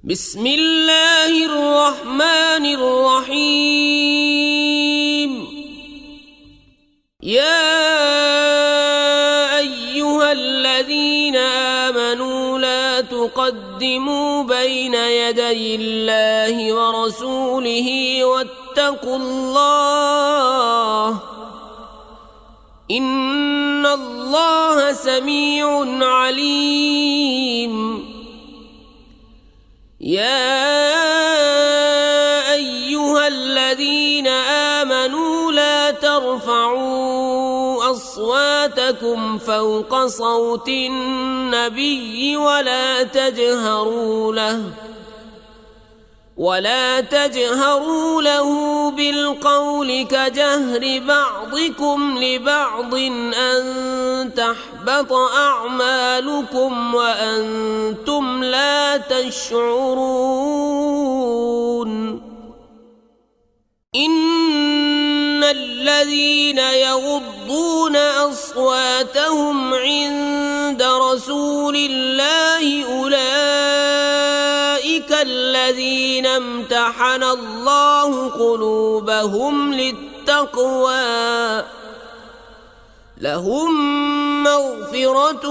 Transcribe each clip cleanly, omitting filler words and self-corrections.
بسم الله الرحمن الرحيم. يا أيها الذين آمنوا لا تقدموا بين يدي الله ورسوله واتقوا الله إن الله سميع عليم. يا أيها الذين آمنوا لا ترفعوا أصواتكم فوق صوت النبي ولا تجهروا له بالقول كجهر بعضكم لبعض أن تحبط أعمالكم وأنتم لا تشعرون. إن الذين يغضون أصواتهم عند رسول الله أولئك الذين امتحن الله قلوبهم للتقوى لهم مغفرة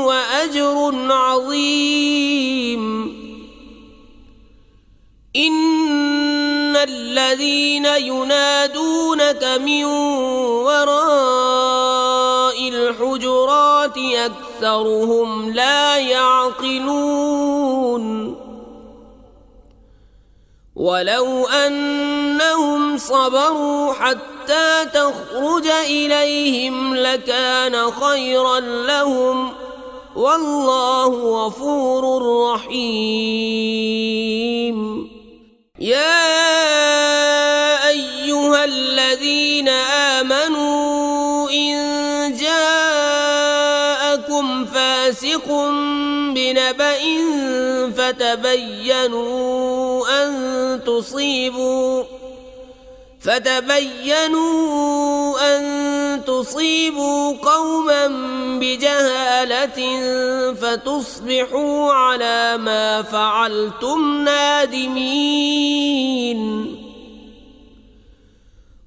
وأجر عظيم. إن الذين ينادونك من وراء الحجرات أكثرهم لا يعقلون. ولو أنهم صبروا حتى تخرج إليهم لكان خيرا لهم والله غفور رحيم. يا أيها الذين آمنوا إن جاءكم فاسق بنبأ فتبينوا أن تصيبوا قوما بجهالة فتصبحوا على ما فعلتم نادمين.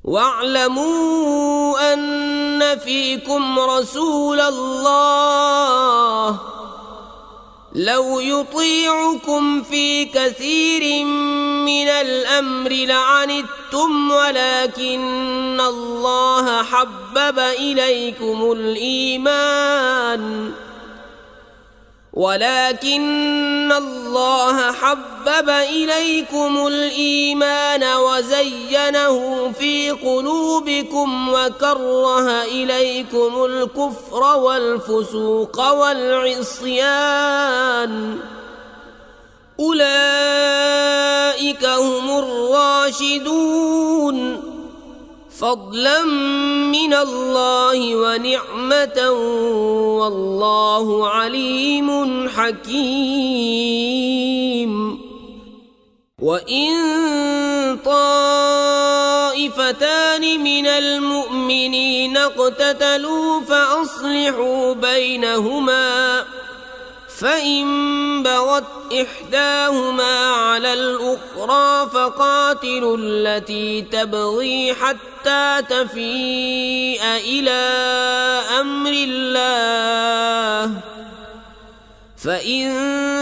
واعلموا أن فيكم رسول الله لو يطيعكم في كثير من الأمر لعنتم ولكن الله حبب إليكم الإيمان وزينه في قلوبكم وكره إليكم الكفر والفسوق والعصيان أولئك هم الراشدون فضلا من الله ونعمة والله عليم حكيم. وإن طائفتان من المؤمنين اقتتلوا فأصلحوا بينهما فإن بغت إحداهما على الأخرى فقاتلوا التي تبغي حتى تفيء إلى أمر الله فإن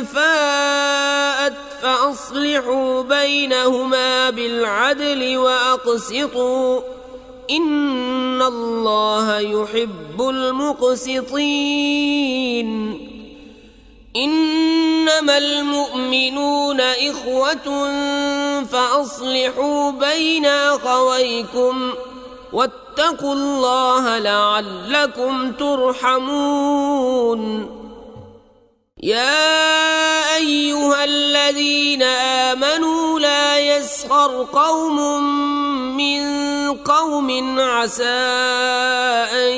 فاءت فأصلحوا بينهما بالعدل وأقسطوا إن الله يحب المقسطين. إنما المؤمنون إخوة فأصلحوا بين أخويكم واتقوا الله لعلكم ترحمون. يا أيها الذين آمنوا لا يسخر قوم من قوم عسى أن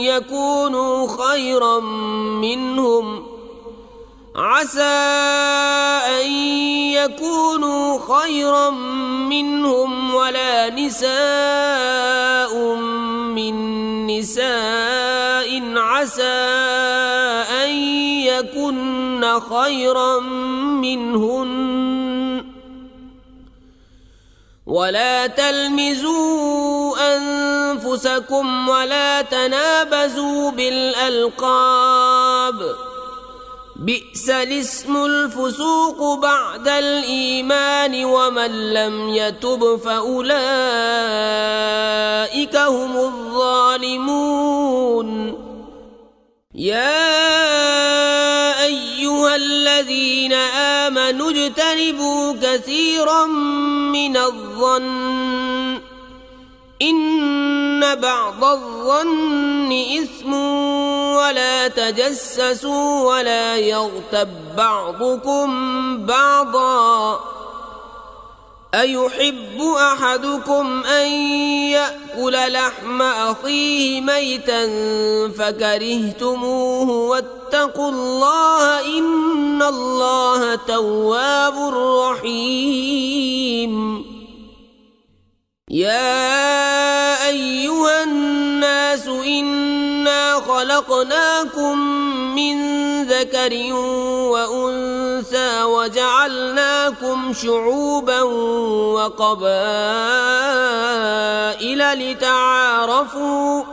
يكونوا خيرا منهم ولا نساء من نساء عسى أن يكن خيرا منهن ولا تلمزوا أنفسكم ولا تنابزوا بالألقاب بئس الاسم الفسوق بعد الإيمان ومن لم يتب فأولئك هم الظالمون يا أيها الذين آمنوا اجتنبوا كثيرا من الظن إن بعض الظن إثم ولا تجسسوا ولا يغتب بعضكم بعضا أيحب أحدكم أن يأكل لحم أخيه ميتا فكرهتموه واتقوا الله إن الله تواب رحيم يا أيها الناس إنا خلقناكم من ذكر وأنثى وجعلناكم شعوبا وقبائل لتعارفوا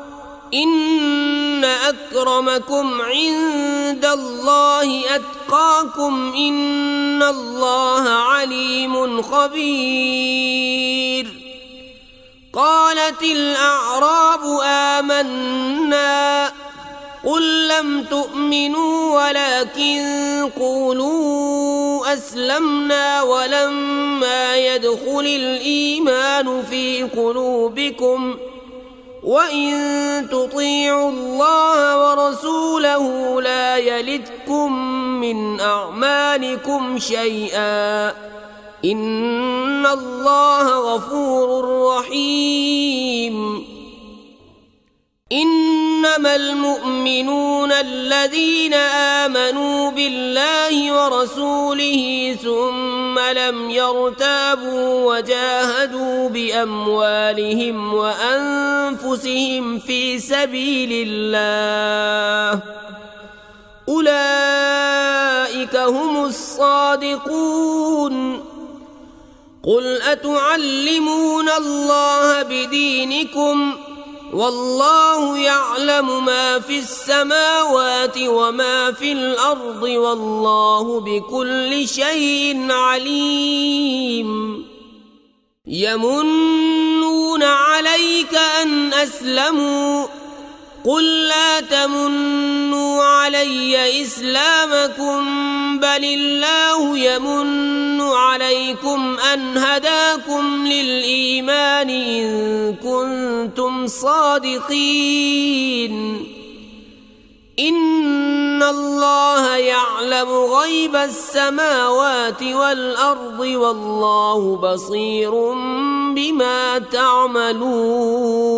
إن أكرمكم عند الله أتقاكم إن الله عليم خبير قالت الأعراب آمنا قل لم تؤمنوا ولكن قولوا أسلمنا ولما يدخل الإيمان في قلوبكم وإن تطيعوا الله ورسوله لا يلتكم من أعمالكم شيئا إن الله غفور رحيم إنما المؤمنون الذين آمنوا بالله ورسوله ثم لم يرتابوا وجاهدوا بأموالهم وأنفسهم في سبيل الله أولئك هم الصادقون قل أتعلمون الله بدينكم والله يعلم ما في السماوات وما في الأرض والله بكل شيء عليم يمنون عليك أن أسلموا قل لا تمنوا علي إسلامكم بل الله يمن عليكم أن هداكم للإيمان إن كنتم صادقين إن الله يعلم غيب السماوات والأرض والله بصير بما تعملون